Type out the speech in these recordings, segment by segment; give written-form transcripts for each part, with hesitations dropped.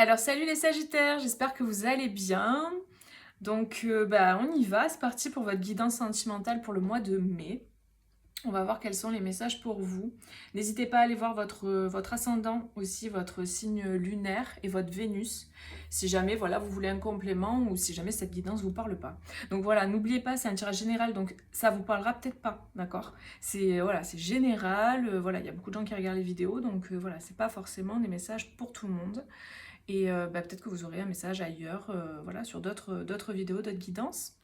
Alors salut les Sagittaires, j'espère que vous allez bien. Donc on y va, c'est parti pour votre guidance sentimentale pour le mois de mai. On va voir quels sont les messages pour vous. N'hésitez pas à aller voir votre ascendant aussi, votre signe lunaire et votre Vénus. Si jamais voilà, vous voulez un complément ou si jamais cette guidance ne vous parle pas. Donc voilà, n'oubliez pas, c'est un tirage général, donc ça vous parlera peut-être pas, d'accord? C'est général, voilà, il y a beaucoup de gens qui regardent les vidéos, donc voilà, c'est pas forcément des messages pour tout le monde. Et peut-être que vous aurez un message ailleurs, voilà, sur d'autres vidéos, d'autres guidances.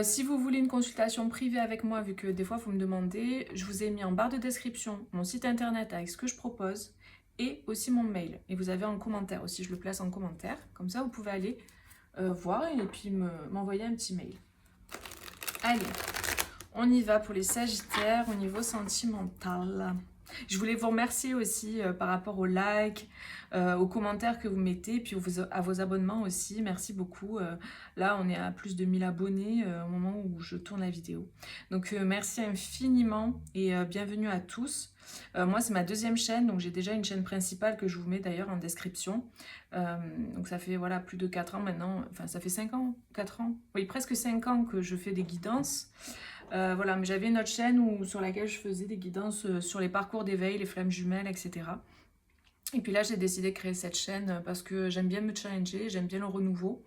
Si vous voulez une consultation privée avec moi, vu que des fois vous me demandez, je vous ai mis en barre de description mon site internet avec ce que je propose et aussi mon mail. Et vous avez en commentaire aussi, je le place en commentaire. Comme ça, vous pouvez aller voir et puis m'envoyer un petit mail. Allez, on y va pour les Sagittaires au niveau sentimental. Je voulais vous remercier aussi par rapport aux likes, aux commentaires que vous mettez, puis à vos abonnements aussi. Merci beaucoup. Là, on est à plus de 1000 abonnés au moment où je tourne la vidéo. Donc, merci infiniment et bienvenue à tous. Moi, c'est ma deuxième chaîne, donc j'ai déjà une chaîne principale que je vous mets d'ailleurs en description. Donc, ça fait voilà, plus de 4 ans maintenant. Enfin, ça fait 5 ans, 4 ans. Oui, presque 5 ans que je fais des guidances. Voilà, mais j'avais une autre chaîne sur laquelle je faisais des guidances sur les parcours d'éveil, les flammes jumelles, etc. Et puis là, j'ai décidé de créer cette chaîne parce que j'aime bien me challenger, j'aime bien le renouveau.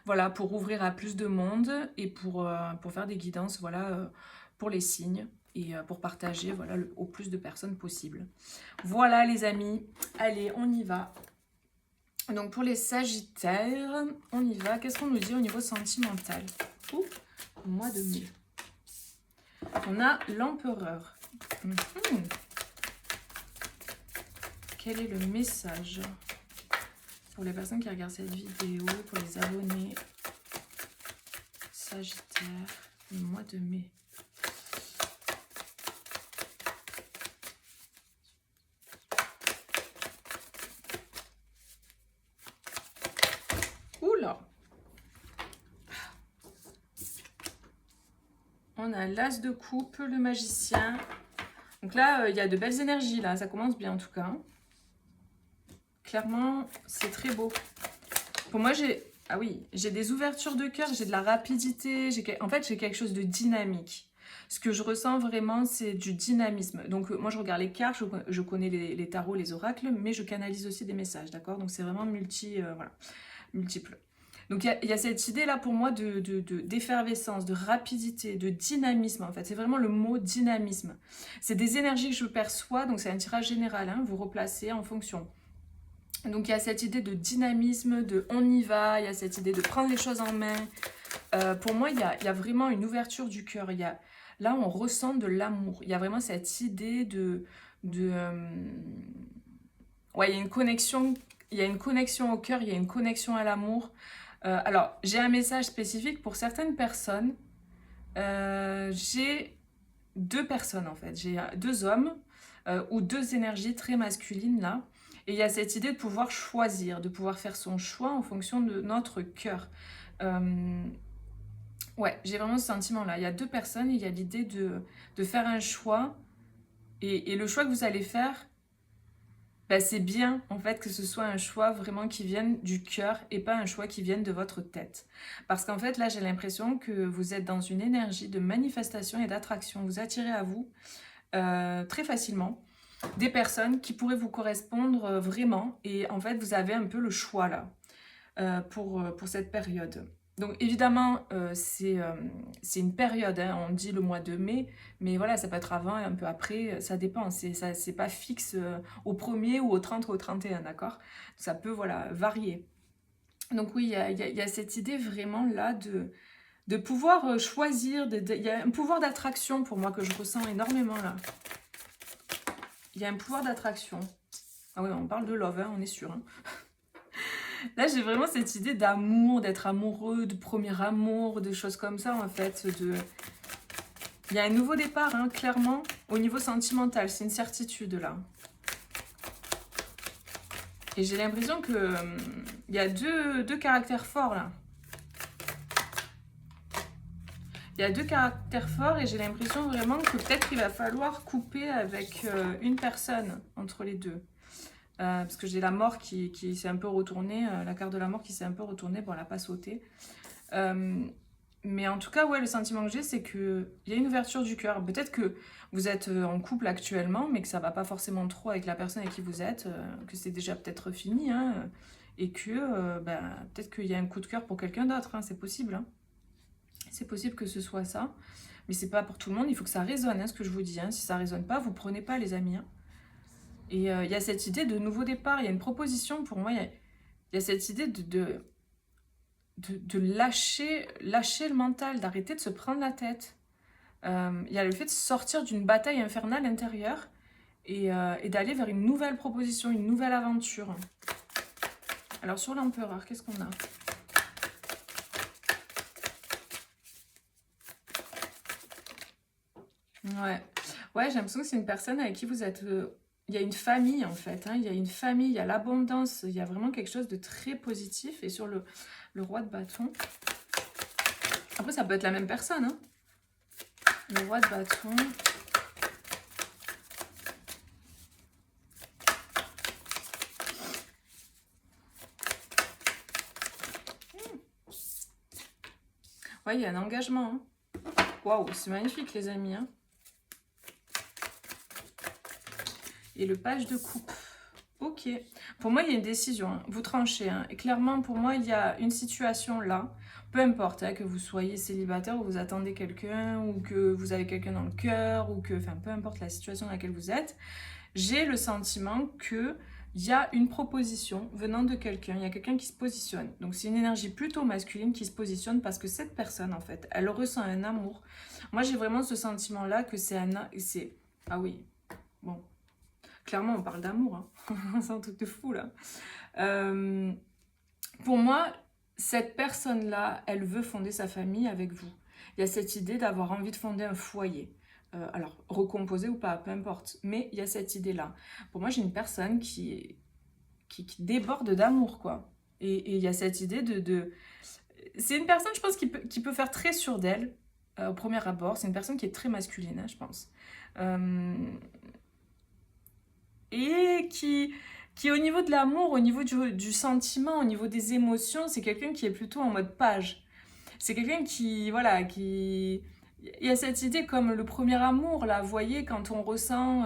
Voilà, pour ouvrir à plus de monde et pour faire des guidances, voilà, pour les signes et pour partager, voilà, au plus de personnes possible. Voilà les amis, allez, on y va. Donc pour les Sagittaires, on y va. Qu'est-ce qu'on nous dit au niveau sentimental? Ouh, mois de mai. On a l'empereur. Quel est le message pour les personnes qui regardent cette vidéo, pour les abonnés Sagittaire, le mois de mai? Oula! On a l'as de coupe, le magicien. Donc là, il y a de belles énergies, là. Ça commence bien, en tout cas. Clairement, c'est très beau. Pour moi, j'ai des ouvertures de cœur, j'ai de la rapidité. En fait, j'ai quelque chose de dynamique. Ce que je ressens vraiment, c'est du dynamisme. Donc, moi, je regarde les cartes, je connais les tarots, les oracles, mais je canalise aussi des messages, d'accord? Donc, c'est vraiment multiple. Donc il y a cette idée-là pour moi d'effervescence, de rapidité, de dynamisme en fait. C'est vraiment le mot dynamisme. C'est des énergies que je perçois, donc c'est un tirage général, hein, vous replacez en fonction. Donc il y a cette idée de dynamisme, de on y va, il y a cette idée de prendre les choses en main. Pour moi, il y a vraiment une ouverture du cœur. Là, on ressent de l'amour. Il y a vraiment cette idée ouais, il y a une connexion. Il y a une connexion au cœur, il y a une connexion à l'amour. Alors, j'ai un message spécifique pour certaines personnes. J'ai deux personnes en fait. J'ai deux hommes ou deux énergies très masculines là. Et il y a cette idée de pouvoir choisir, de pouvoir faire son choix en fonction de notre cœur. Ouais, j'ai vraiment ce sentiment-là. Il y a deux personnes et il y a l'idée de faire un choix. Et le choix que vous allez faire, bah, c'est bien en fait que ce soit un choix vraiment qui vienne du cœur et pas un choix qui vienne de votre tête. Parce qu'en fait là j'ai l'impression que vous êtes dans une énergie de manifestation et d'attraction. Vous attirez à vous très facilement des personnes qui pourraient vous correspondre vraiment et en fait vous avez un peu le choix là pour cette période. Donc évidemment, c'est une période, hein, on dit le mois de mai, mais voilà, ça peut être avant et un peu après, ça dépend, c'est pas fixe au 1er ou au 30 ou au 31, d'accord? Ça peut, voilà, varier. Donc oui, il y a cette idée vraiment là de pouvoir choisir, il y a un pouvoir d'attraction pour moi que je ressens énormément là. Il y a un pouvoir d'attraction. Ah oui, on parle de love, hein, on est sûr, hein. Là, j'ai vraiment cette idée d'amour, d'être amoureux, de premier amour, de choses comme ça, en fait. Il y a un nouveau départ, hein, clairement, au niveau sentimental. C'est une certitude, là. Et j'ai l'impression que il y a deux caractères forts, là. Il y a deux caractères forts et j'ai l'impression vraiment que peut-être qu'il va falloir couper avec une personne entre les deux. parce que j'ai la mort qui s'est un peu retournée, la carte de la mort qui s'est un peu retournée, bon elle n'a pas sauté. Mais en tout cas, ouais, le sentiment que j'ai, c'est qu'il y a une ouverture du cœur. Peut-être que vous êtes en couple actuellement, mais que ça va pas forcément trop avec la personne avec qui vous êtes, que c'est déjà peut-être fini, hein, et que peut-être qu'il y a un coup de cœur pour quelqu'un d'autre, hein, c'est possible. Hein. C'est possible que ce soit ça, mais c'est pas pour tout le monde, il faut que ça résonne, hein, ce que je vous dis. Hein. Si ça résonne pas, vous prenez pas, les amis. Hein. Et il y a cette idée de nouveau départ, il y a une proposition, pour moi, il y a cette idée de lâcher le mental, d'arrêter de se prendre la tête. Il y a le fait de sortir d'une bataille infernale intérieure et d'aller vers une nouvelle proposition, une nouvelle aventure. Alors sur l'empereur, qu'est-ce qu'on a? Ouais, j'ai l'impression que c'est une personne avec qui vous êtes... il y a une famille en fait, hein, il y a une famille, il y a l'abondance, il y a vraiment quelque chose de très positif. Et sur le roi de bâton, après ça peut être la même personne, hein. Le roi de bâton. Ouais, il y a un engagement. Hein. Waouh, c'est magnifique les amis. Hein. Et le page de coupe. Ok. Pour moi, il y a une décision. Hein. Vous tranchez. Hein. Et clairement, pour moi, il y a une situation là. Peu importe, hein, que vous soyez célibataire ou vous attendez quelqu'un ou que vous avez quelqu'un dans le cœur ou que... Enfin, peu importe la situation dans laquelle vous êtes. J'ai le sentiment que il y a une proposition venant de quelqu'un, il y a quelqu'un qui se positionne. Donc c'est une énergie plutôt masculine qui se positionne parce que cette personne, en fait, elle ressent un amour. Moi, j'ai vraiment ce sentiment-là que c'est un... Ah oui, bon. Clairement, on parle d'amour. Hein. C'est un truc de fou, là. Pour moi, cette personne-là, elle veut fonder sa famille avec vous. Il y a cette idée d'avoir envie de fonder un foyer. Alors, recomposé ou pas, peu importe. Mais il y a cette idée-là. Pour moi, j'ai une personne qui déborde d'amour, quoi. Et il y a cette idée de... C'est une personne, je pense, qui peut faire très sûre d'elle, au premier abord. C'est une personne qui est très masculine, hein, je pense. Et qui au niveau de l'amour, au niveau du sentiment, au niveau des émotions, c'est quelqu'un qui est plutôt en mode page. C'est quelqu'un qui, voilà, qui... Il y a cette idée comme le premier amour, là, vous voyez, quand on ressent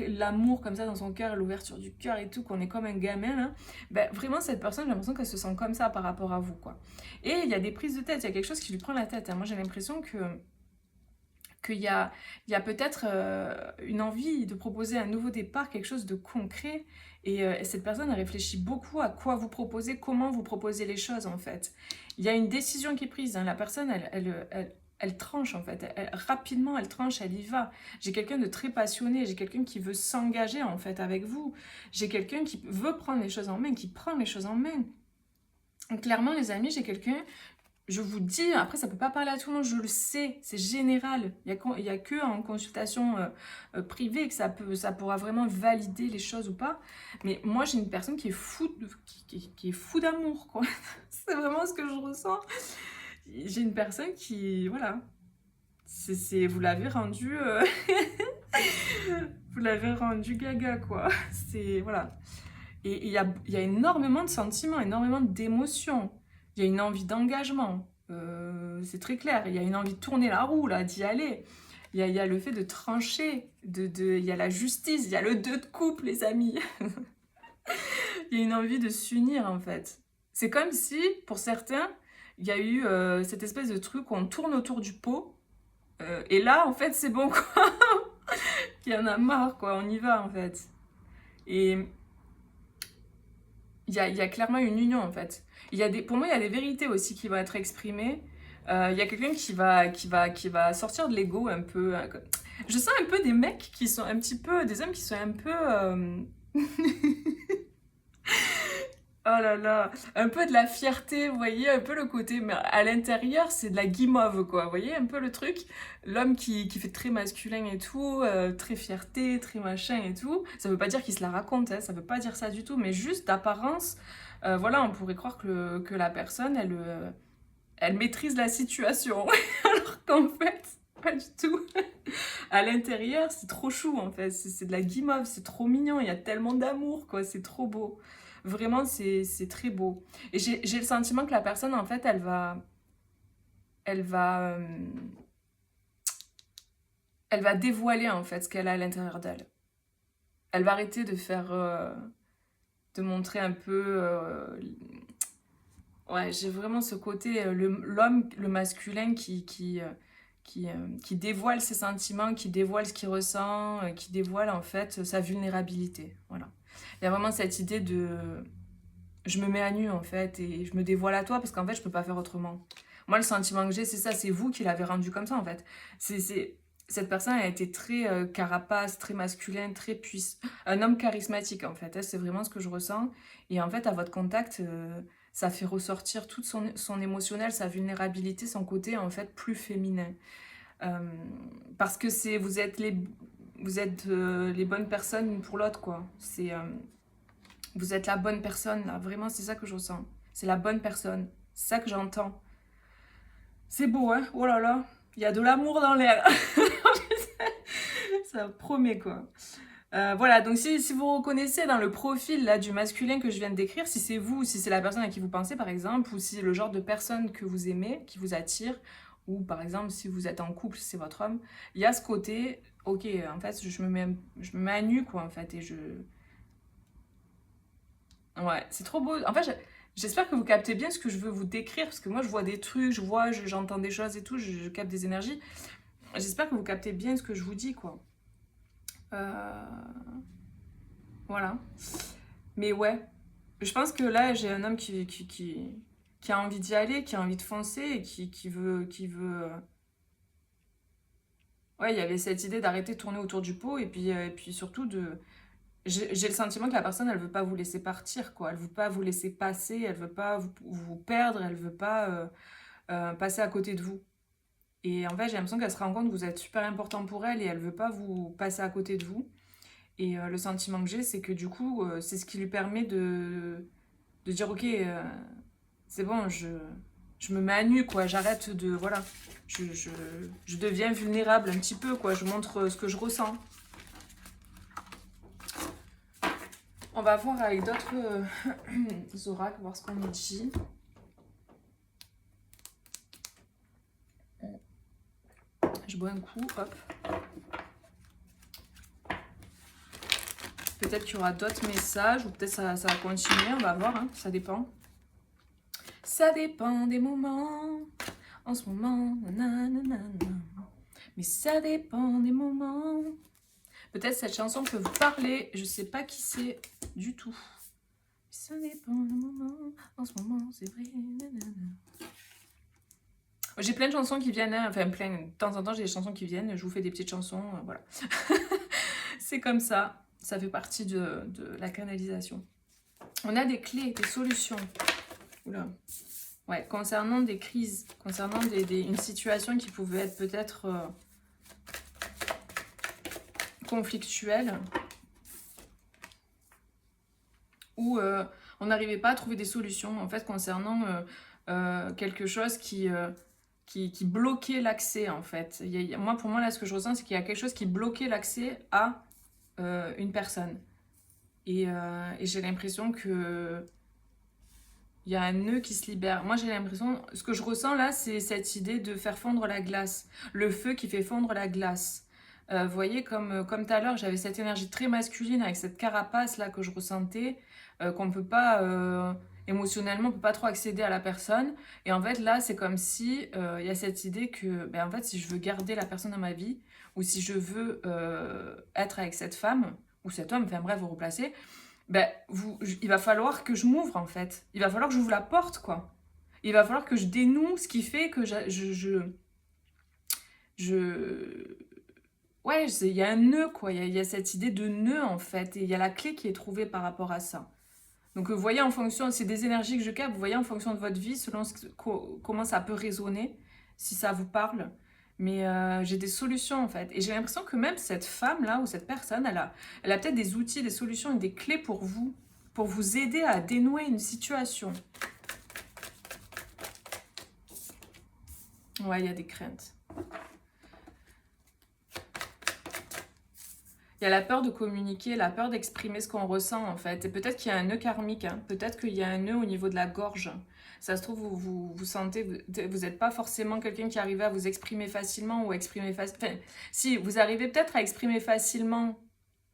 l'amour comme ça dans son cœur, l'ouverture du cœur et tout, qu'on est comme un gamin, là, ben, vraiment, cette personne, j'ai l'impression qu'elle se sent comme ça par rapport à vous, quoi. Et il y a des prises de tête, il y a quelque chose qui lui prend la tête. Hein. Moi, j'ai l'impression qu'il y a peut-être une envie de proposer un nouveau départ, quelque chose de concret. Et cette personne elle réfléchit beaucoup à quoi vous proposez, comment vous proposez les choses, en fait. Il y a une décision qui est prise. Hein. La personne, elle tranche, en fait. Rapidement, elle tranche, elle y va. J'ai quelqu'un de très passionné, j'ai quelqu'un qui veut s'engager, en fait, avec vous. J'ai quelqu'un qui veut prendre les choses en main, qui prend les choses en main. Donc, clairement, les amis, j'ai quelqu'un... Je vous dis, après ça peut pas parler à tout le monde, je le sais, c'est général. Il y a que en consultation privée que ça pourra vraiment valider les choses ou pas. Mais moi j'ai une personne qui est qui est fou d'amour, quoi. C'est vraiment ce que je ressens. J'ai une personne qui, voilà, vous l'avez rendu, vous l'avez rendu gaga, quoi. C'est, voilà. Et il y a énormément de sentiments, énormément d'émotions. Il y a une envie d'engagement, c'est très clair. Il y a une envie de tourner la roue, là, d'y aller. Il y a le fait de trancher, il y a la justice, il y a le 2 de coupe, les amis. Il y a une envie de s'unir, en fait. C'est comme si, pour certains, il y a eu cette espèce de truc où on tourne autour du pot. Et là, en fait, c'est bon, quoi. Il y en a marre, quoi. On y va, en fait. Et il y a clairement une union, en fait. Pour moi, il y a des vérités aussi qui vont être exprimées. Il y a quelqu'un qui va sortir de l'ego un peu. Je sens un peu des mecs qui sont un petit peu... Des hommes qui sont un peu... Oh là là, un peu de la fierté, vous voyez, un peu le côté, mais à l'intérieur, c'est de la guimauve, quoi, vous voyez, un peu le truc, l'homme qui fait très masculin et tout, très fierté, très machin et tout, ça veut pas dire qu'il se la raconte, hein, ça veut pas dire ça du tout, mais juste d'apparence, voilà, on pourrait croire que la personne, elle maîtrise la situation, alors qu'en fait, Pas du tout. À l'intérieur, c'est trop chou en fait. C'est de la guimauve, c'est trop mignon. Il y a tellement d'amour, quoi. C'est trop beau. Vraiment, c'est très beau. Et j'ai le sentiment que la personne, en fait, elle va, euh, elle va dévoiler en fait ce qu'elle a à l'intérieur d'elle. Elle va arrêter de faire, de montrer un peu. Ouais, j'ai vraiment ce côté, l'homme, le masculin qui dévoile ses sentiments, qui dévoile ce qu'il ressent, qui dévoile en fait sa vulnérabilité. Voilà. Il y a vraiment cette idée de je me mets à nu en fait et je me dévoile à toi parce qu'en fait je peux pas faire autrement. Moi le sentiment que j'ai c'est ça, c'est vous qui l'avez rendu comme ça en fait. Cette personne a été très carapace, très masculin, très puissant, un homme charismatique en fait, hein, c'est vraiment ce que je ressens. Et en fait à votre contact, ça fait ressortir tout son émotionnel, sa vulnérabilité, son côté en fait plus féminin. Euh, parce que vous êtes les bonnes personnes pour l'autre quoi. Vous êtes la bonne personne, là. Vraiment, c'est ça que je ressens. C'est la bonne personne. C'est ça que j'entends. C'est beau, hein? Oh là là. Il y a de l'amour dans l'air. Ça promet, quoi. Voilà, donc si vous reconnaissez dans le profil là, du masculin que je viens de décrire, si c'est vous, si c'est la personne à qui vous pensez, par exemple, ou si c'est le genre de personne que vous aimez, qui vous attire, ou par exemple, si vous êtes en couple, c'est votre homme, il y a ce côté, ok, en fait, je me mets à nu, quoi, en fait, et je... Ouais, c'est trop beau. En fait, j'espère que vous captez bien ce que je veux vous décrire, parce que moi, je vois des trucs, j'entends des choses et tout, je capte des énergies. J'espère que vous captez bien ce que je vous dis, quoi. Euh, Voilà. Mais ouais, je pense que là, j'ai un homme qui a envie d'y aller, qui a envie de foncer et qui veut. Ouais, il y avait cette idée d'arrêter de tourner autour du pot et puis surtout de. J'ai le sentiment que la personne, elle veut pas vous laisser partir, quoi. Elle veut pas vous laisser passer, elle veut pas vous perdre, elle veut pas passer à côté de vous. Et en fait, j'ai l'impression qu'elle se rend compte que vous êtes super important pour elle et elle veut pas vous passer à côté de vous. Et le sentiment que j'ai, c'est que du coup, c'est ce qui lui permet de dire, ok, c'est bon, je me mets à nu, quoi. J'arrête de, voilà, je, je, je deviens vulnérable un petit peu, quoi. Je montre ce que je ressens. On va voir avec d'autres oracles, voir ce qu'on nous dit. Je bois un coup, hop. Peut-être qu'il y aura d'autres messages ou peut-être ça va continuer, on va voir, hein, ça dépend. Ça dépend des moments, en ce moment, nanana. Mais ça dépend des moments. Peut-être cette chanson peut vous parler, je sais pas qui c'est du tout. Ça dépend des moments, en ce moment, c'est vrai, nanana. J'ai plein de chansons qui viennent, hein, enfin plein, de temps en temps j'ai des chansons qui viennent, je vous fais des petites chansons, voilà. C'est comme ça fait partie de la canalisation. On a des clés, des solutions. Oula. Ouais, concernant des crises, concernant une situation qui pouvait être peut-être conflictuelle, où on n'arrivait pas à trouver des solutions, en fait, concernant quelque chose qui bloquait l'accès, en fait. Pour moi, là, ce que je ressens, c'est qu'il y a quelque chose qui bloquait l'accès à une personne. Et j'ai l'impression que il y a un nœud qui se libère. Moi, j'ai l'impression, ce que je ressens là, c'est cette idée de faire fondre la glace. Le feu qui fait fondre la glace. Vous voyez, comme tout à l'heure, j'avais cette énergie très masculine avec cette carapace là que je ressentais, qu'on peut pas, émotionnellement, on peut pas trop accéder à la personne. Et en fait, là, c'est comme si il y a cette idée que, ben, en fait, si je veux garder la personne dans ma vie, ou si je veux être avec cette femme, ou cet homme, enfin bref, vous replacez, ben, il va falloir que je m'ouvre en fait. Il va falloir que j'ouvre la porte, quoi. Il va falloir que je dénoue ce qui fait que je... Ouais, il y a un nœud, quoi. Il y a cette idée de nœud, en fait. Et il y a la clé qui est trouvée par rapport à ça. Donc, vous voyez, en fonction, c'est des énergies que je capte, vous voyez, en fonction de votre vie, selon comment ça peut résonner, si ça vous parle. Mais j'ai des solutions, en fait. Et j'ai l'impression que même cette femme-là, ou cette personne, elle a peut-être des outils, des solutions et des clés pour vous aider à dénouer une situation. Ouais, il y a des craintes. Il y a la peur de communiquer, la peur d'exprimer ce qu'on ressent en fait. Et peut-être qu'il y a un nœud karmique, hein. Peut-être qu'il y a un nœud au niveau de la gorge. Ça se trouve, vous sentez, vous n'êtes pas forcément quelqu'un qui arrive à vous exprimer facilement ou exprimer facilement. Enfin, si, vous arrivez peut-être à exprimer facilement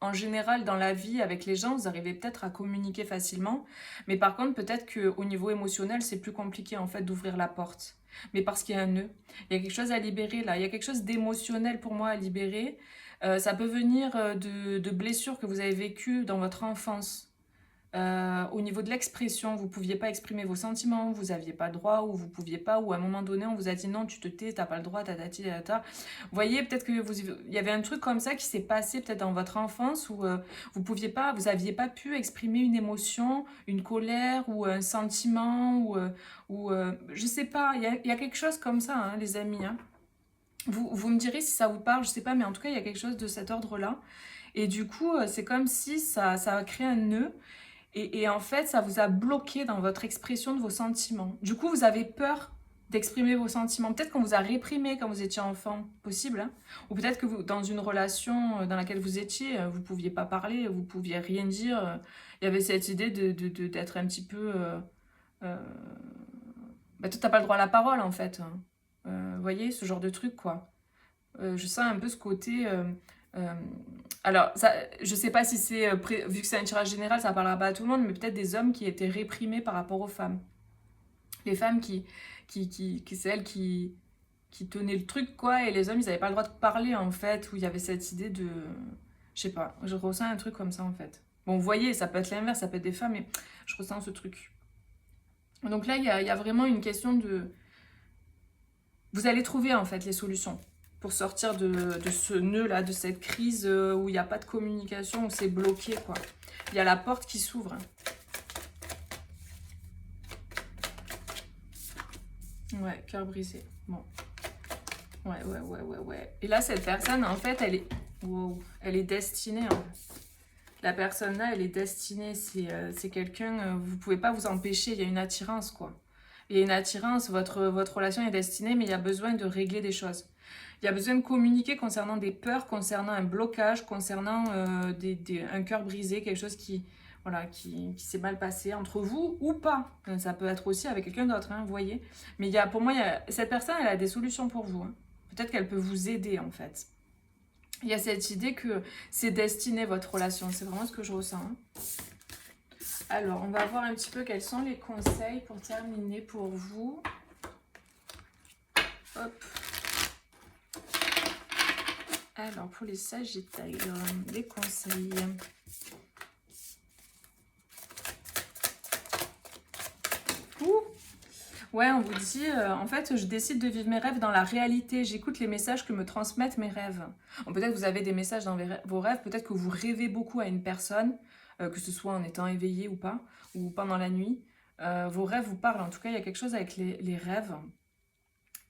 en général dans la vie avec les gens, vous arrivez peut-être à communiquer facilement. Mais par contre, peut-être qu'au niveau émotionnel, c'est plus compliqué en fait d'ouvrir la porte. Mais parce qu'il y a un nœud. Il y a quelque chose à libérer là. Il y a quelque chose d'émotionnel pour moi à libérer. Ça peut venir de blessures que vous avez vécues dans votre enfance. Au niveau de l'expression, vous ne pouviez pas exprimer vos sentiments, vous n'aviez pas le droit, ou vous ne pouviez pas, ou à un moment donné, on vous a dit non, tu te tais, tu n'as pas le droit, tatati, tatata. Vous voyez, peut-être que il y avait un truc comme ça qui s'est passé peut-être dans votre enfance où vous pouviez pas, vous n'aviez pas pu exprimer une émotion, une colère ou un sentiment, je sais pas, il y a quelque chose comme ça, hein, les amis. Hein. Vous me direz si ça vous parle, je sais pas, mais en tout cas, il y a quelque chose de cet ordre-là. Et du coup, c'est comme si ça a créé un nœud. Et en fait, ça vous a bloqué dans votre expression de vos sentiments. Du coup, vous avez peur d'exprimer vos sentiments. Peut-être qu'on vous a réprimé quand vous étiez enfant, possible. Hein. Ou peut-être que vous, dans une relation dans laquelle vous étiez, vous ne pouviez pas parler, vous ne pouviez rien dire. Il y avait cette idée d'être un petit peu... Bah, toi, t'as pas le droit à la parole, en fait. Hein. Vous voyez, ce genre de truc, quoi. Je sens un peu ce côté... euh, alors, ça, je sais pas si c'est... vu que c'est un tirage général, ça parlera pas à tout le monde, mais peut-être des hommes qui étaient réprimés par rapport aux femmes. Les femmes qui c'est elles qui tenaient le truc, quoi, et les hommes, ils avaient pas le droit de parler, en fait, où il y avait cette idée de... Je sais pas, je ressens un truc comme ça, en fait. Bon, vous voyez, ça peut être l'inverse, ça peut être des femmes, mais je ressens ce truc. Donc là, il y a vraiment une question de... Vous allez trouver en fait les solutions pour sortir de ce nœud-là, de cette crise où il n'y a pas de communication, où c'est bloqué, quoi. Il y a la porte qui s'ouvre. Ouais, cœur brisé. Bon. Ouais. Et là, cette personne, en fait, elle est... Wow, elle est destinée. Hein. La personne là, elle est destinée. C'est quelqu'un... vous pouvez pas vous empêcher. Il y a une attirance, quoi. Il y a une attirance, votre relation est destinée, mais il y a besoin de régler des choses. Il y a besoin de communiquer concernant des peurs, concernant un blocage, concernant un cœur brisé, quelque chose voilà, qui s'est mal passé entre vous ou pas. Ça peut être aussi avec quelqu'un d'autre, hein, vous voyez. Mais pour moi, cette personne, elle a des solutions pour vous. Hein. Peut-être qu'elle peut vous aider, en fait. Il y a cette idée que c'est destiné, votre relation. C'est vraiment ce que je ressens. Hein. Alors, on va voir un petit peu quels sont les conseils pour terminer pour vous. Hop. Alors, pour les Sagittaires, les conseils. Ouh. Ouais, on vous dit, en fait, je décide de vivre mes rêves dans la réalité. J'écoute les messages que me transmettent mes rêves. Peut-être que vous avez des messages dans vos rêves, peut-être que vous rêvez beaucoup à une personne, que ce soit en étant éveillé ou pas, ou pendant la nuit. Vos rêves vous parlent, en tout cas, il y a quelque chose avec les rêves.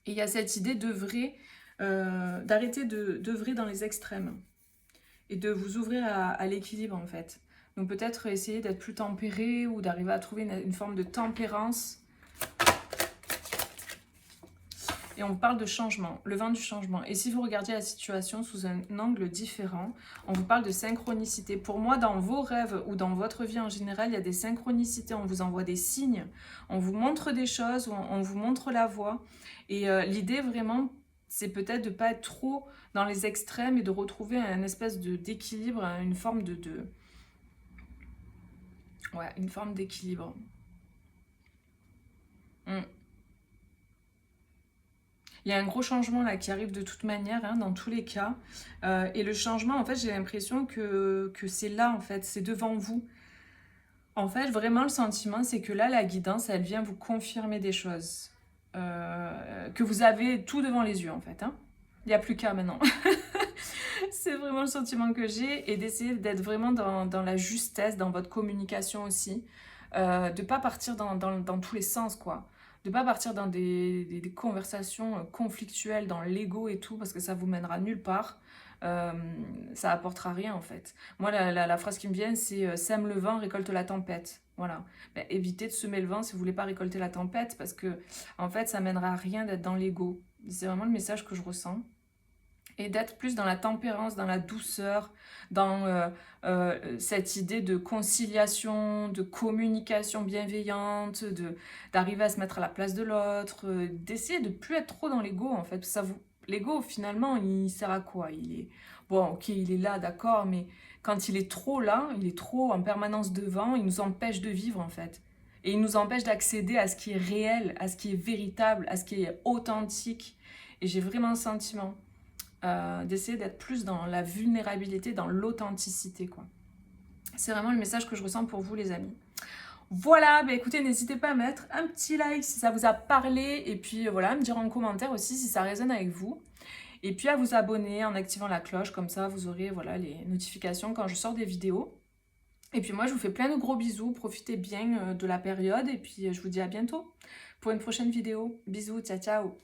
Et il y a cette idée d'œuvrer, d'arrêter d'œuvrer dans les extrêmes et de vous ouvrir à l'équilibre, en fait. Donc peut-être essayer d'être plus tempéré ou d'arriver à trouver une forme de tempérance. Et on parle de changement, le vent du changement. Et si vous regardiez la situation sous un angle différent, on vous parle de synchronicité. Pour moi, dans vos rêves ou dans votre vie en général, il y a des synchronicités. On vous envoie des signes, on vous montre des choses, on vous montre la voie. Et l'idée vraiment, c'est peut-être de ne pas être trop dans les extrêmes et de retrouver un espèce d'équilibre, une forme Ouais, une forme d'équilibre. Il y a un gros changement là qui arrive de toute manière, hein, dans tous les cas. Et le changement, en fait, j'ai l'impression que c'est là, en fait, c'est devant vous. En fait, vraiment, le sentiment, c'est que là, la guidance, elle vient vous confirmer des choses. Que vous avez tout devant les yeux, en fait. Hein. Il n'y a plus qu'à maintenant. C'est vraiment le sentiment que j'ai. Et d'essayer d'être vraiment dans la justesse, dans votre communication aussi. De ne pas partir dans tous les sens, quoi. De ne pas partir dans des conversations conflictuelles, dans l'ego et tout, parce que ça vous mènera nulle part. Ça apportera rien, en fait. Moi, la phrase qui me vient, c'est sème le vent, récolte la tempête. Voilà. Ben, évitez de semer le vent si vous voulez pas récolter la tempête, parce que, en fait, ça mènera à rien d'être dans l'ego. C'est vraiment le message que je ressens. et d'être plus dans la tempérance, dans la douceur, dans cette idée de conciliation, de communication bienveillante, d'arriver à se mettre à la place de l'autre, d'essayer de plus être trop dans l'ego en fait. L'ego finalement il sert à quoi? Bon ok il est là d'accord, mais quand il est trop là, il est trop en permanence devant, il nous empêche de vivre en fait. Et il nous empêche d'accéder à ce qui est réel, à ce qui est véritable, à ce qui est authentique. Et j'ai vraiment le sentiment d'essayer d'être plus dans la vulnérabilité, dans l'authenticité, quoi. C'est vraiment le message que je ressens pour vous, les amis. Voilà, bah écoutez, n'hésitez pas à mettre un petit like si ça vous a parlé, et puis voilà, à me dire en commentaire aussi si ça résonne avec vous. Et puis à vous abonner en activant la cloche, comme ça vous aurez voilà, les notifications quand je sors des vidéos. Et puis moi, je vous fais plein de gros bisous, profitez bien de la période, et puis je vous dis à bientôt pour une prochaine vidéo. Bisous, ciao ciao.